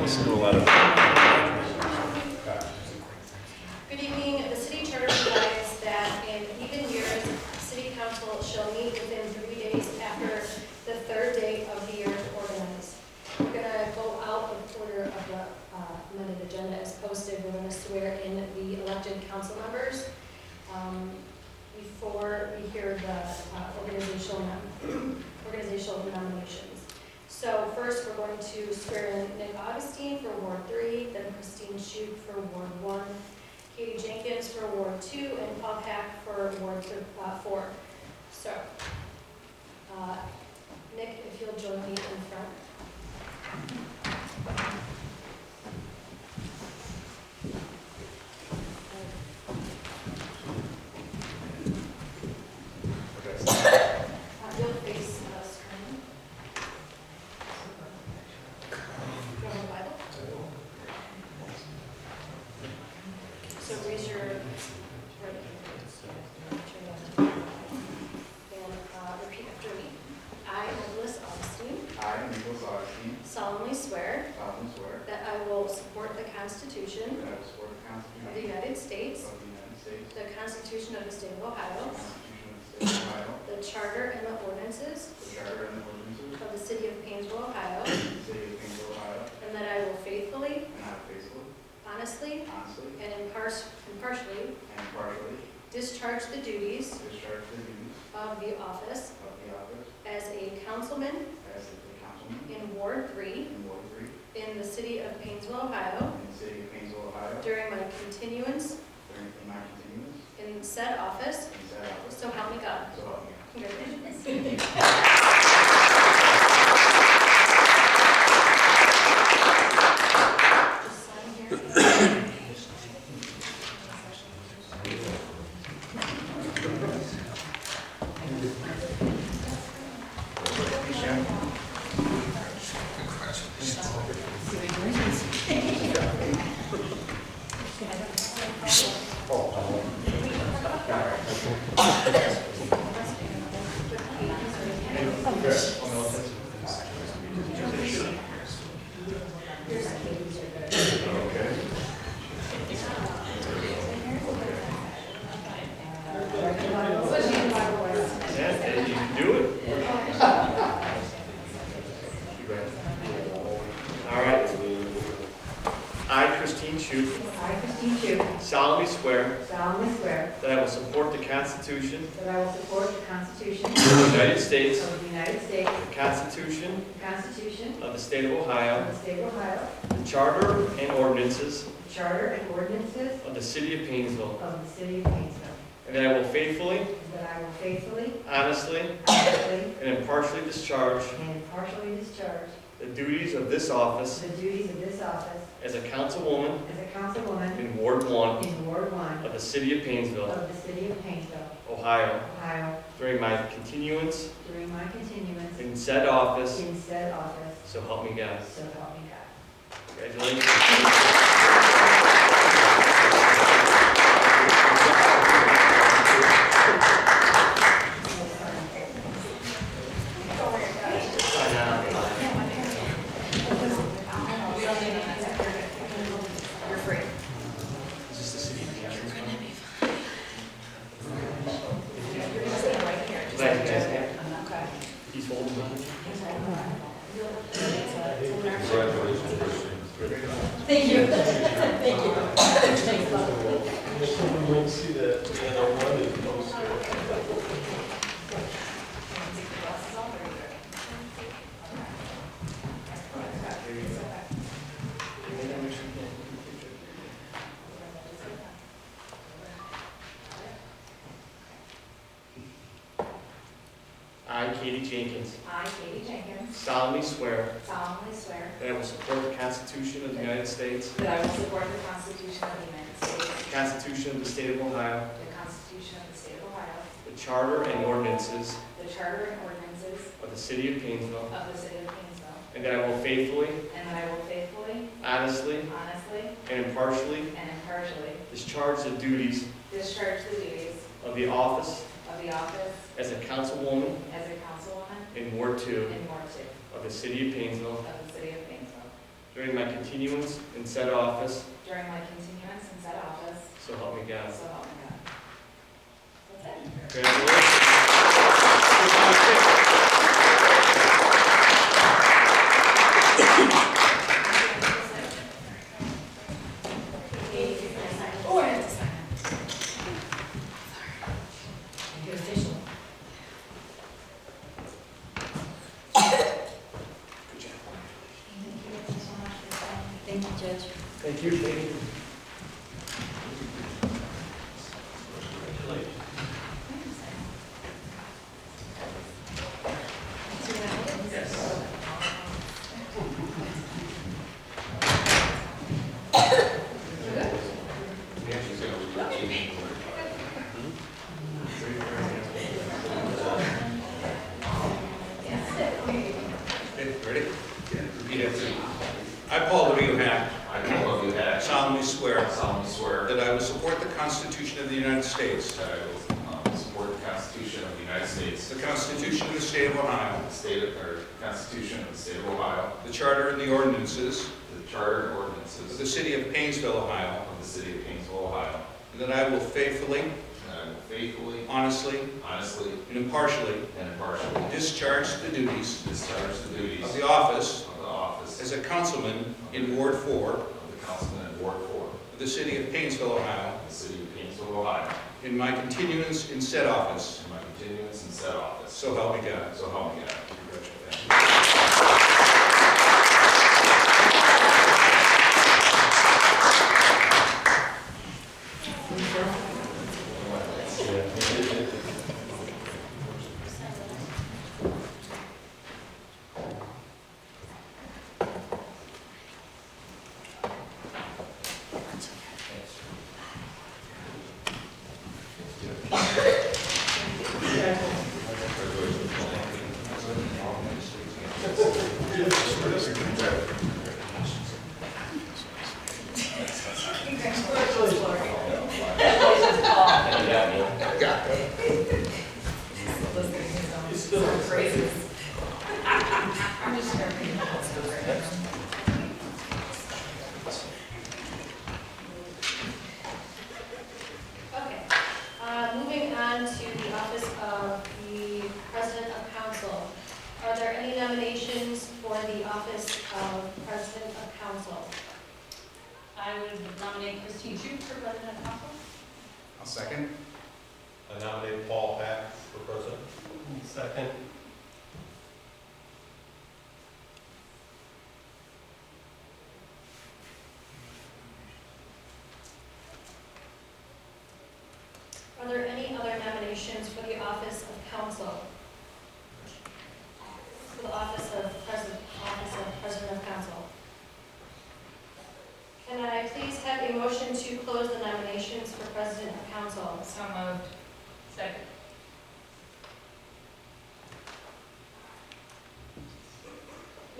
listen to a lot of. Good evening. The city charter provides that in even years, city council shall meet within 3 days after the third day of the year to organize. We're going to go out of order of the amended agenda as posted. We're going to swear in the elected council members before we hear the organizational nominations. So first, we're going to swear in Nick Augustine for Ward 3, then Christine Shute for Ward 1, Katie Jenkins for Ward 2, and Paul Pack for Ward 4. So, Nick, if you'll join me in front. You'll face screen. Do you have a Bible? So raise your right hand. And repeat after me. I, Nicholas Augustine, I, Nicholas Augustine, solemnly swear solemnly swear that I will support the Constitution that I will support the of the Constitution United States, of the United States, the Constitution of the State of the Ohio, Constitution of the State of Ohio, the Charter and the ordinances the Charter and the ordinances of the City of Painesville, Ohio, of the City of Painesville, Ohio, and that I will faithfully, and I will faithfully, honestly, and impartially and impartially discharge the duties discharge the duties of the office of the office as a councilman as a councilman in Ward 3 in Ward 3 in the City of Painesville, Ohio, in the City of Painesville, Ohio, during my continuance during my continuance in said office, in said office, so help me God. so help me God. Congratulations. Just sign here. Yeah, you can do it. All right. I, Christine Shute, I, Christine Shute, solemnly swear solemnly swear that I will support the Constitution that I will support the Constitution of the United States, of the United States, the Constitution the Constitution of the State of of Ohio, the State of Ohio, the Charter and ordinances the Charter and ordinances of the City of Painesville, of the City of Painesville, and that I will faithfully, and that I will faithfully, honestly, honestly, and impartially discharge and impartially discharge the duties of this office the duties of this office as a councilwoman as a councilwoman in Ward 1 in Ward 1 of the City of Painesville, of the City of Painesville, Ohio, Ohio, during my continuance during my continuance in said office, in said office, so help me God. so help me God. Congratulations. You're free. Is this the city of Painesville? Glad you guys have. Okay. He's holding on. Thank you. Thank you. Thanks a lot. We won't see that, and I wanted to post I, Katie Jenkins, I, Katie Jenkins, solemnly swear solemnly swear that I will support the Constitution of the United States, that I will support the Constitution of the United States, the Constitution of the State of Ohio, the Constitution of the State of Ohio, the Charter and ordinances the Charter and ordinances of the City of Painesville, of the City of Painesville, and that I will faithfully, and that I will faithfully, honestly, honestly, and impartially and impartially discharge the duties discharge the duties of the office of the office as a councilwoman as a councilwoman in Ward 2 in Ward 2 of the City of Painesville, of the City of Painesville, during my continuance in said office, during my continuance in said office, so help me God. so help me God. That's it. Congratulations. Oh, I have to sign it. Make it official. Thank you, Judge. Thank you, thank you. Okay, ready? Repeat after me. I, Paul W. Hack, I, Paul W. Hack, solemnly swear solemnly swear that I will support the Constitution of the United States, that I will support the Constitution of the United States, the Constitution of the State of Ohio, or the Constitution of the State of Ohio, the Charter and the ordinances the Charter and of ordinances the City of Painesville, Ohio, of the City of Painesville, Ohio, and that I will faithfully, and I will faithfully, honestly, honestly, and impartially and impartially discharge the duties discharge the duties of the office of the office as a councilman in Ward 4 of the councilman in Ward 4 of the City of Painesville, Ohio, of the City of Painesville, Ohio, in my continuance in said office, in my continuance in said office. so help me God. So help me God. Congratulations. Congratulations, Lori. Congratulations, Paul. Listening to some phrases. I'm just gonna read the whole stuff right now. Okay, moving on to the office of the President of Council. Are there any nominations for the office of President of Council? I would nominate Christine Shute for President of Council. I'll second. I nominate Paul Hack for president. Second. Are there any other nominations for the office of council? For the office of President of Council? Can I please have a motion to close the nominations for President of Council? So moved. Second.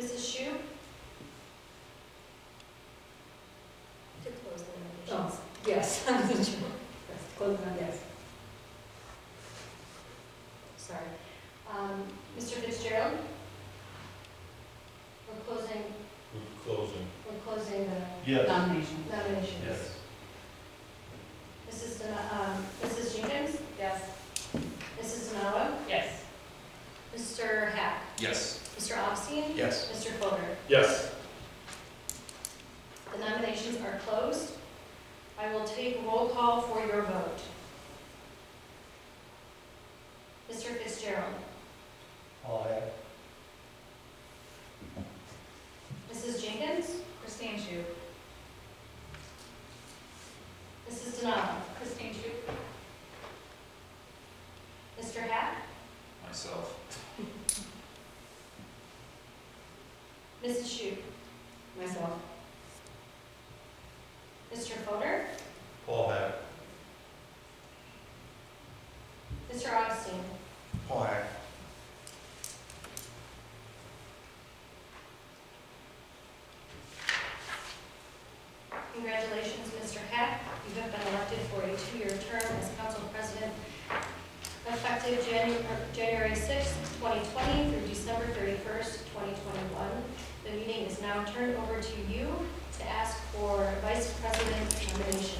Mrs. Shu? To close the nominations. Yes. Close on yes. Sorry. Mr. Fitzgerald? We're closing the Yes. Nomination. nominations. Mrs. Jenkins? Yes. Mrs. Denato? Yes. Mr. Hack? Yes. Mr. Obstein? Yes. Mr. Folder? Yes. The nominations are closed. I will take roll call for your vote. Mr. Fitzgerald? Paul Hack. Mrs. Jenkins? Christine Shute. Mrs. Denato? Christine Shute. Mr. Hack? Myself. Mrs. Shute? Myself. Mr. Fodor? Paul Hack. Mr. Obstein? Paul Hack. Congratulations, Mr. Hack. You have been elected for a 2-year term as council president effective January 6, 2020 through December 31st, 2021. The meeting is now turned over to you to ask for vice president nominations.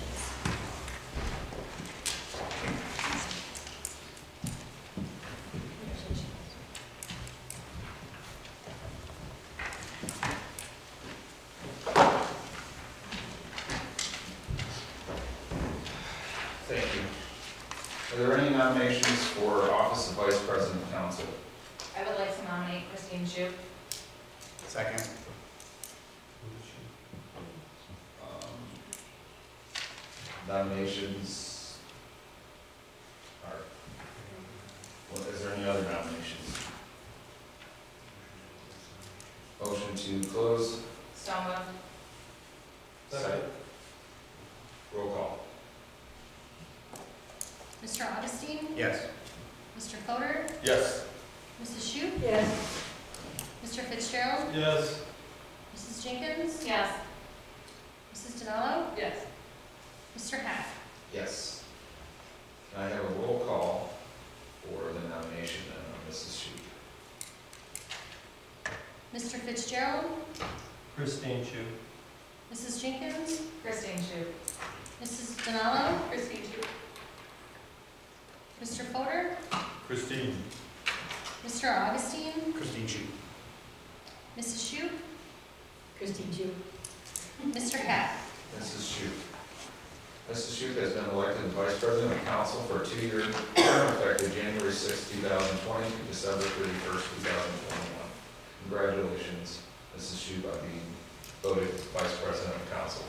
Thank you. Are there any nominations for office of vice president of council? I would like to nominate Christine Shu. Second. Nominations are, well, is there any other nominations? Motion to close. So moved. Second. Roll call. Mr. Augustine? Yes. Mr. Fodor? Yes. Mrs. Shu? Yes. Mr. Fitzgerald? Yes. Mrs. Jenkins? Yes. Mrs. Denalo? Yes. Mr. Hack? Yes. Can I have a roll call for the nomination of Mrs. Shu? Mr. Fitzgerald? Christine Chu. Mrs. Jenkins? Christine Shu. Mrs. Denalo? Christine Shu. Mr. Fodor? Christine. Mr. Augustine? Christine Chu. Mrs. Shu? Christine Shu. Mr. Hack? Mrs. Shu. Mrs. Shu has been elected vice president of council for a 2-year term effective January 6, 2020 to December 31st, 2021. Congratulations, Mrs. Shu, by being voted vice president of council.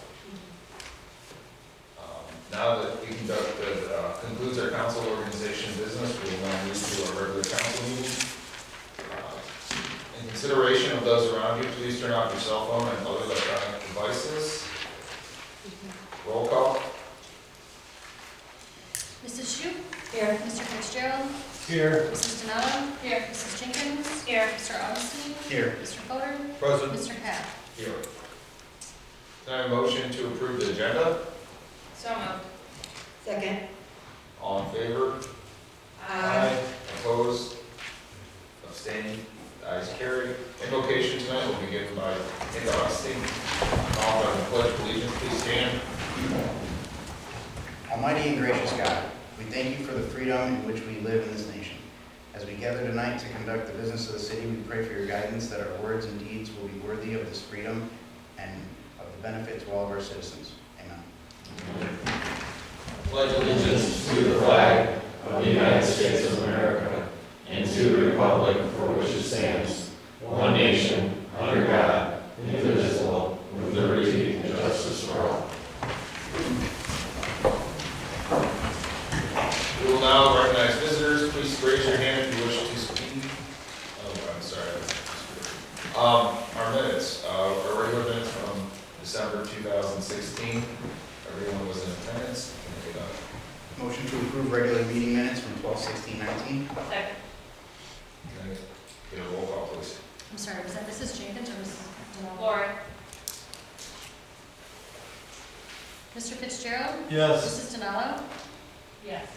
Now that we concludes our council organization business, we will now move to our regular council meeting. In consideration of those around you, please turn off your cell phone and other electronic devices. Roll call. Mrs. Shu? Here. Mr. Fitzgerald? Here. Mrs. Denalo? Here. Mrs. Jenkins? Here. Mr. Augustine? Here. Mr. Fodor? Present. Mr. Hack? Here. Can I have a motion to approve the agenda? So moved. Second. All in favor? Opposed? Abstaining? Ayes carried. Invocation tonight will be given by Nick Augustine. Followed by the pledge of allegiance. Please stand. Almighty and gracious God, we thank you for the freedom in which we live in this nation. As we gather tonight to conduct the business of the city, we pray for your guidance that our words and deeds will be worthy of this freedom and of the benefit to all of our citizens. Amen. Pledge allegiance To the flag of the United States of America and to the republic for which it stands, one nation, under God, indivisible, with liberty and justice for all. We will now recognize visitors. Please raise your hand if you wish to speak. Oh, I'm sorry. Our minutes, our regular minutes from December 2016. Everyone was in attendance. Can I get a- Motion to approve regular meeting minutes from 12/16/19. Second. can I get a roll call, please? I'm sorry, was that Mrs. Jenkins or Mrs. Denalo? Lauren. Mr. Fitzgerald? Yes. Mrs. Denalo? Yes.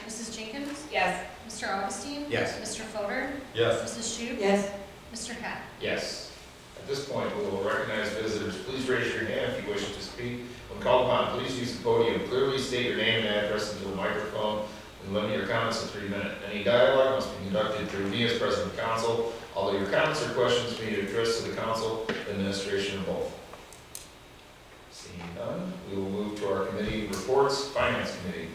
Mrs. Jenkins? Yes. Mr. Augustine? Yes. Mr. Fodor? Yes. Mrs. Shu? Yes. Mr. Hack? Yes. At this point, we will recognize visitors. Please raise your hand if you wish to speak. When called upon, please use the podium. Clearly state your name and address into the microphone and limit your comments to 3 minutes. Any dialogue must be conducted through me as president of council, although your comments or questions may be addressed to the council, administration, or both. Seeing none, we will move to our committee reports. Finance Committee.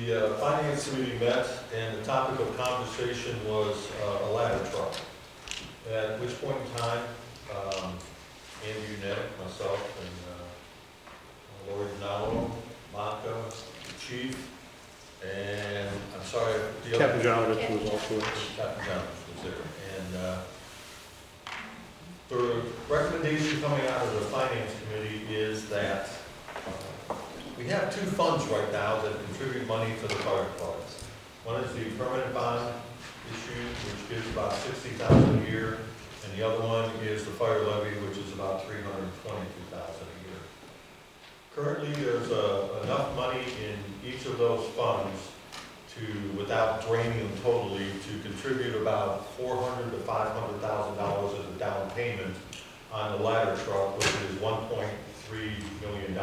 The Finance Committee met, and the topic of conversation was a ladder truck. At which point in time, Andrew Nett, myself, and Lori Denalo, Monica, the chief, and I'm sorry, the other. Captain Johnovich was also. Captain Johnovich was there. And the recommendation coming out of the Finance Committee is that we have 2 funds right now that contribute money to the fire departments. One is the permanent bond issue, which gives about $60,000 a year, and the other one is the fire levy, which is about $322,000 a year. Currently, there's enough money in each of those funds to, without draining them totally, to contribute about $400,000 to $500,000 as a down payment on the ladder truck, which is $1.3 million.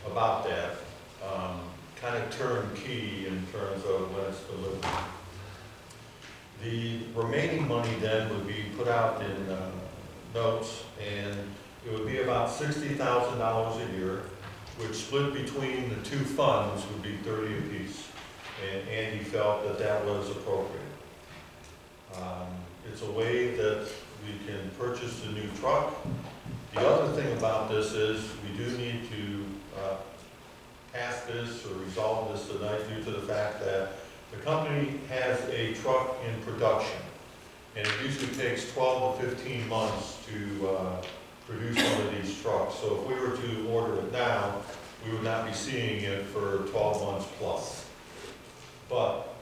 About that, kind of turnkey in terms of when it's delivered. The remaining money then would be put out in notes, and it would be about $60,000 a year, which split between the two funds would be 30 apiece. And Andy felt that that was appropriate. It's a way that we can purchase the new truck. The other thing about this is we do need to pass this or resolve this tonight due to the fact that the company has a truck in production. And it usually takes 12 to 15 months to produce one of these trucks. So if we were to order it now, we would not be seeing it for 12 months plus. But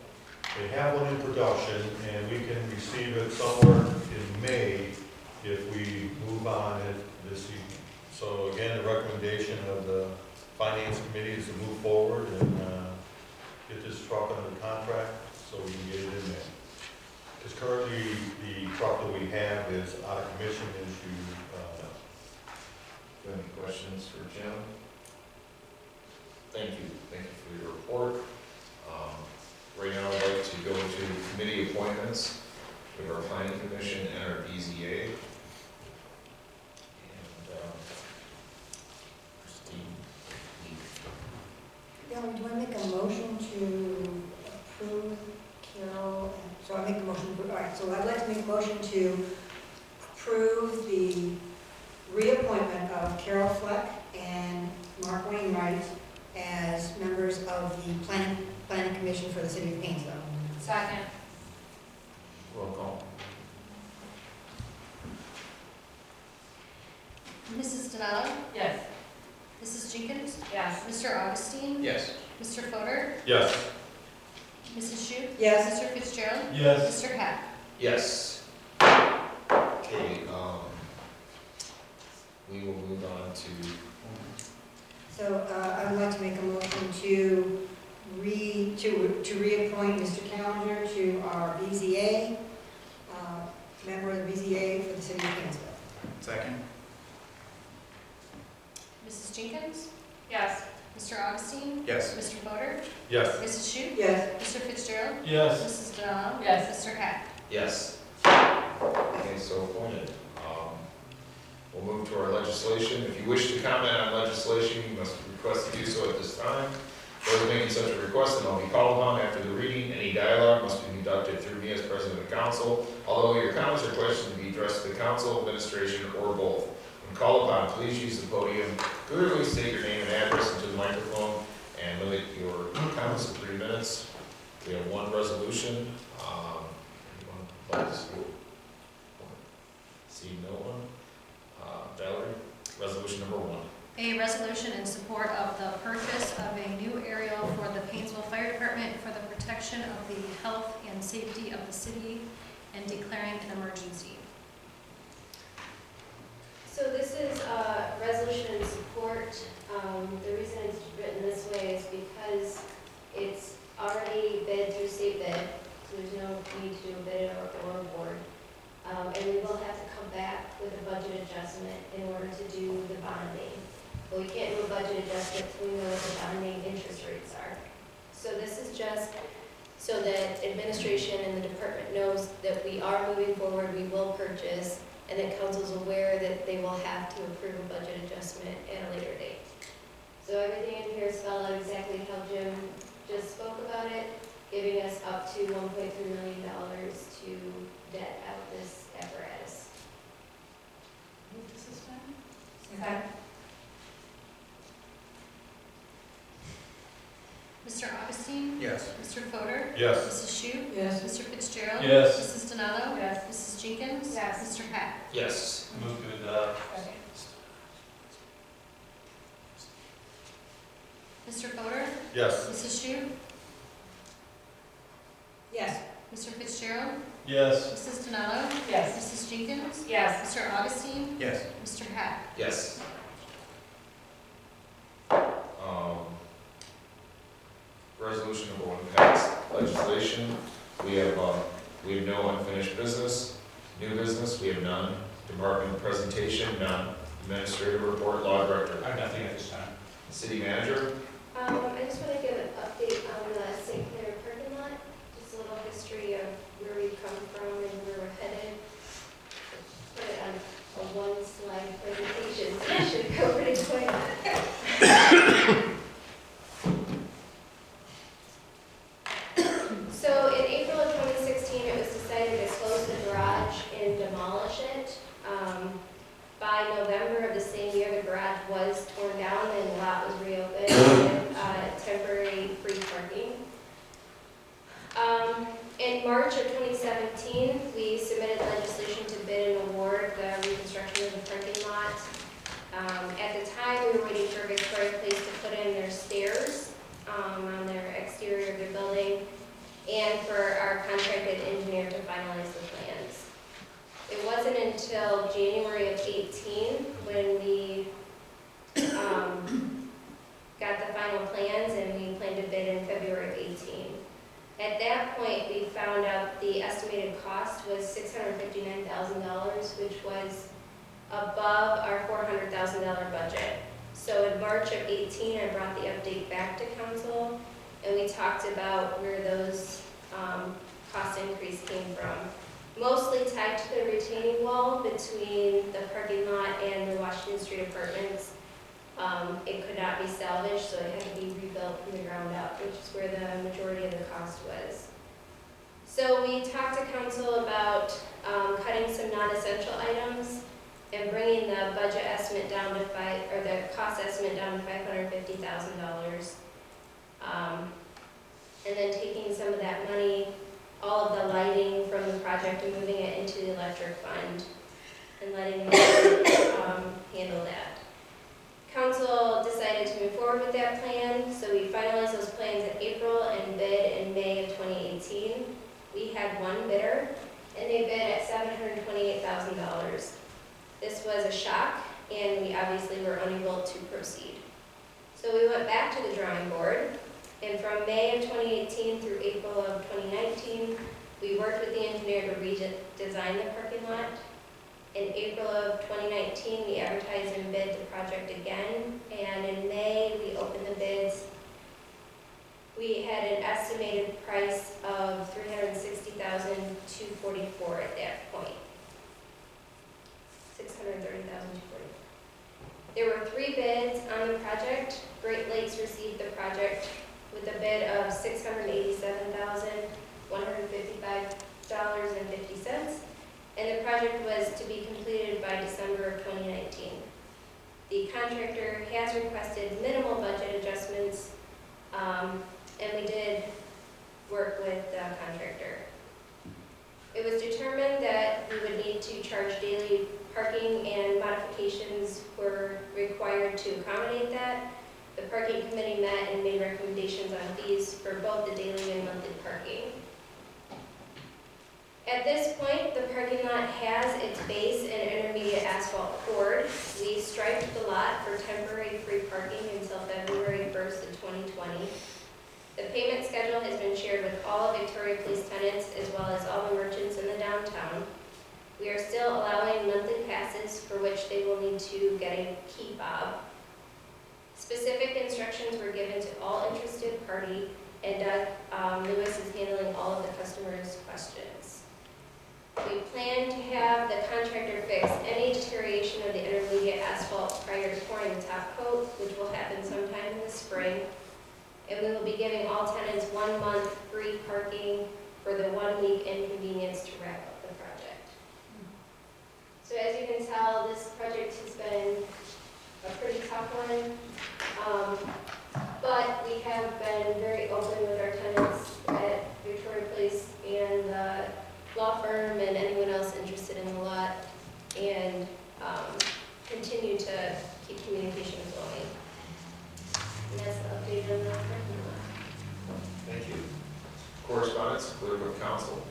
they have one in production, and we can receive it somewhere in May if we move on it this evening. So again, the recommendation of the Finance Committee is to move forward and get this truck under contract so we can get it in there. Because currently, the truck that we have is out of commission issue. Any questions for Jim? Thank you for your report. Right now, I'd like to go to committee appointments with our planning commission and our BZA. And, Christine. Yeah, do I make a motion to approve Carol? So I make a motion, all right, so I'd like to make a motion to approve the reappointment of Carol Fleck and Mark Wainwright as members of the planning commission for the city of Painesville. Second. Roll call. Mrs. Donato? Yes. Mrs. Jenkins? Yes. Mr. Augustine? Yes. Mr. Fodor? Yes. Mrs. Shute? Yes. Mr. Fitzgerald? Yes. Mr. Hack? Yes. Okay, we will move on to, So I would like to make a motion to reappoint Mr. Callender to our BZA, member of the BZA for the city of Painesville. Second? Mrs. Jenkins? Yes. Mr. Augustine? Yes. Mr. Fodor? Yes. Mrs. Shute? Yes. Mr. Fitzgerald? Yes. Mrs. Donato? Yes. Mr. Hack? yes. Okay, so appointed. We'll move to our legislation. If you wish to comment on legislation, you must request to do so at this time. Those making such a request, and I'll be called upon after the reading. Any dialogue must be conducted through me as president of the council. Although your comments or questions may be addressed to the council, administration, or both. When called upon, please use the podium. Clearly state your name and address into the microphone, and limit your comments to 3 minutes. We have one resolution. Anyone like to speak? See no one. Valerie, resolution number 1. A resolution in support of the purchase of a new aerial for the Painesville Fire Department for the protection of the health and safety of the city and declaring an emergency. So this is a resolution in support. The reason it's written this way is because it's already bid through state bid, so there's no need to do a bid or award. And we will have to come back with a budget adjustment in order to do the bonding. But we can't do a budget adjustment until we know what the bonding interest rates are. So this is just so that administration and the department knows that we are moving forward, we will purchase, and that council's aware that they will have to approve a budget adjustment at a later date. So everything in here is spelled out exactly how Jim just spoke about it, giving us up to $1.3 million to debt out this apparatus. Okay. Mr. Augustine? Yes. Mr. Fodor? Yes. Mrs. Shute? Yes. Mr. Fitzgerald? Yes. Mrs. Donato? Yes. Mrs. Jenkins? Yes. Mr. Hack? Yes. Move to adopt. Mr. Fodor? Yes. Mrs. Shute? Yes. Mr. Fitzgerald? Yes. Mrs. Donato? Yes. Mrs. Jenkins? Yes. Mr. Augustine? Yes. Mr. Hack? Yes. resolution number 1 passed. Legislation, we have no unfinished business. New business, we have none. Department presentation, none. Administrative report, law director. I have nothing at this time. City manager, I just want to give an update on the St. Clair parking lot, just a little history of where we've come from and where we're headed. Put it on a one-slide presentation, so it should go pretty quick. So in April of 2016, it was decided to close the garage and demolish it. By November of the same year, the garage was torn down and the lot was reopened with temporary free parking. In March of 2017, we submitted legislation to bid and award the reconstruction of the parking lot. At the time, we were waiting for Victoria Place to put in their stairs on their exterior of their building and for our contracted engineer to finalize the plans. It wasn't until January of 18 when we got the final plans and we planned to bid in February of 18. At that point, we found out the estimated cost was $659,000, which was above our $400,000 budget. So in March of 18, I brought the update back to council and we talked about where those cost increase came from. Mostly tied to the retaining wall between the parking lot and the Washington Street Apartments. It could not be salvaged, so it had to be rebuilt from the ground up, which is where the majority of the cost was. So we talked to council about cutting some non-essential items and bringing the budget estimate down to the cost estimate down to $550,000. And then taking some of that money, all of the lighting from the project and moving it into the electric fund and letting them handle that. Council decided to move forward with that plan, so we finalized those plans in April and bid in May of 2018. We had one bidder, and they bid at $728,000. This was a shock, and we obviously were unable to proceed. So we went back to the drawing board, and from May of 2018 through April of 2019, we worked with the engineer to redesign the parking lot. In April of 2019, we advertised and bid the project again, and in May, we opened the bids. We had an estimated price of $360,244 at that point. $630,244. There were 3 bids on the project. Great Lakes received the project with a bid of $687,155.50, and the project was to be completed by December of 2019. The contractor has requested minimal budget adjustments, and we did work with the contractor. It was determined that we would need to charge daily parking, and modifications were required to accommodate that. The parking committee met and made recommendations on fees for both the daily and monthly parking. At this point, the parking lot has its base and intermediate asphalt poured. We striped the lot for temporary free parking until February 1st of 2020. The payment schedule has been shared with all Victoria Police tenants as well as all the merchants in the downtown. We are still allowing monthly passes for which they will need to get a key fob. Specific instructions were given to all interested party, and Doug Lewis is handling all of the customers' questions. We plan to have the contractor fix any deterioration of the intermediate asphalt prior to pouring the top coat, which will happen sometime in the spring. And we will be giving all tenants 1 month free parking for the 1 week inconvenience to wrap up the project. So as you can tell, this project has been a pretty tough one, but we have been very open with our tenants at Victoria Place and the law firm and anyone else interested in the lot, and continue to keep communications going. And that's the update on the parking lot. thank you. Correspondence, clear with council.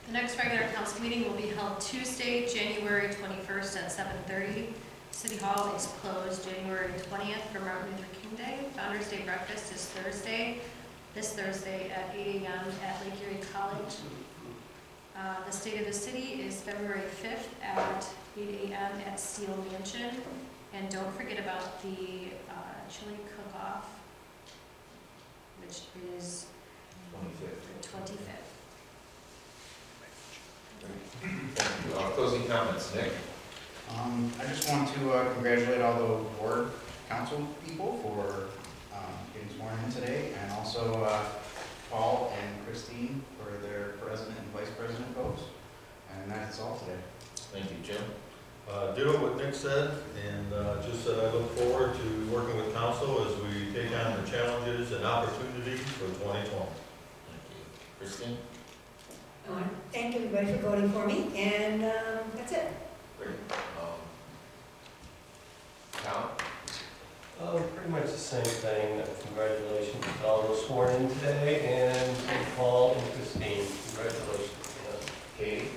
The next regular council meeting will be held Tuesday, January 21st at 7:30. City Hall is closed January 20th for Martin Luther King Day. Founders Day breakfast is Thursday, this Thursday at 8 a.m. at Lake Erie College. The State of the City is February 5th at 8 a.m. at Steel Mansion. And don't forget about the chili cook-off, which is 25th. the 25th. Thank you. Closing comments, Nick? I just want to congratulate all the board council people for getting sworn in today, and also Paul and Christine for their president and vice president votes. And that's all today. Thank you, Jim. Ditto what Nick said, and just that I look forward to working with council as we take on the challenges and opportunities for 2020. Thank you. Christine? I want to thank everybody for voting for me, and that's it. Great. Cal? Pretty much the same thing. Congratulations to all those sworn in today, and to Paul and Christine, congratulations. Katie?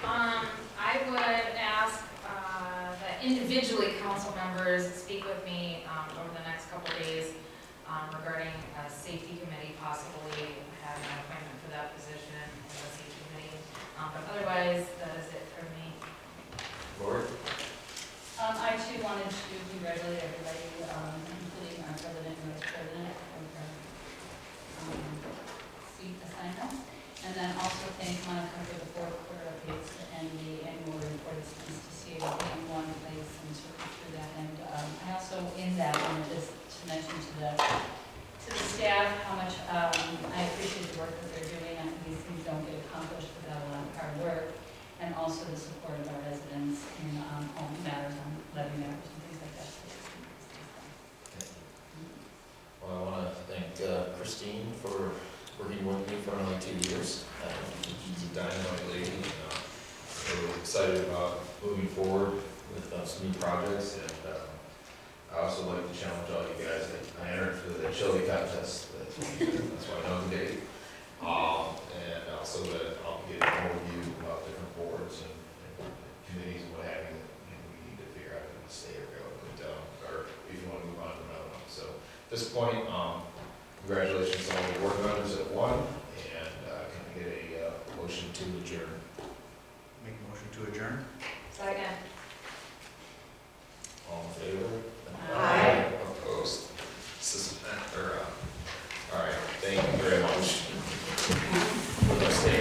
I would ask that individually council members speak with me over the next couple of days regarding a safety committee, possibly having an appointment for that position in the safety committee. But otherwise, that is it for me. Lord? I too wanted to congratulate everybody, including our president and vice president, for their seat assignments. And then also thank Monica for the fourth quarter updates and the annual report. It's nice to see everything in one place and sort of through that. And I also, in that, wanted just to mention to the staff how much I appreciate the work that they're doing. I think these things don't get accomplished without a lot of hard work. And also the support of our residents in home matters, on levy matters and things like that. Well, I want to thank Christine for working with me for only 2 years. She's a dynamite lady, and we're excited about moving forward with some new projects. And I also like to challenge all you guys. I entered for the chili contest. That's why I know the date. And also that I'll get an overview about different boards and committees and what have you that we need to figure out if we stay or go, or if you want to move on to another one. So at this point, congratulations on all the board members that won, and can I get a motion to adjourn? Make a motion to adjourn? Second.